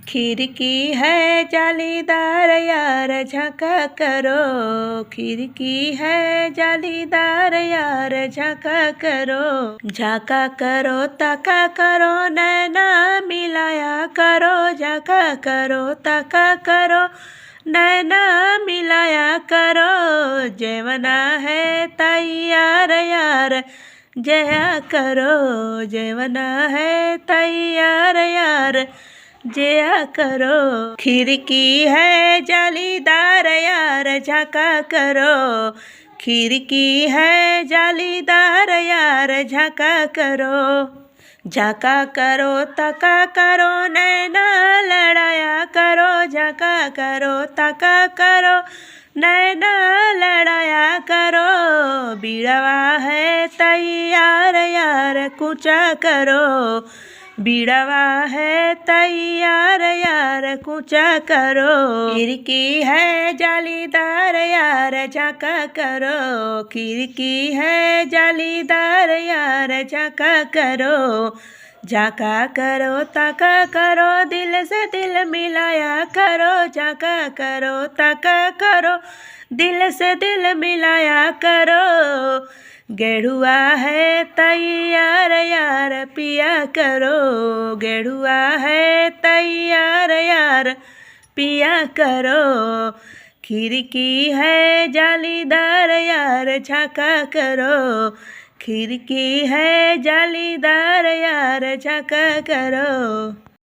खिड़की है जालीदार यार झाँका करो, खिड़की है जालीदार यार झाँका करो, झाँका करो ताका करो नैना मिलाया करो, झाँका करो ताका करो नैना मिलाया करो, जेवना है तैयार यार जया करो, जेवना है तैयार यार जया करो, खिड़की है जालीदार यार झाँका करो, खिड़की है जालीदार यार झाँका करो, झाँका करो ताका करो नैना लड़ाया करो, झाँका करो ताका करो नैना लड़ाया करो, बिड़वा है तैयार यार कूचा करो, बिड़वा है तैयार यार कूचा करो, खिड़की है जालीदार यार झाँका करो, खिड़की है जालीदार यार झाँका करो, झाँका करो ताका करो दिल से दिल मिलाया करो, झाँका करो ताका करो दिल से दिल मिलाया करो, गेड़ुआ है तैयार यार पिया करो, गेड़ुआ है तैयार यार पिया करो, खिड़की है जालीदार यार झाँका करो, खिड़की है जालीदार यार झाँका करो।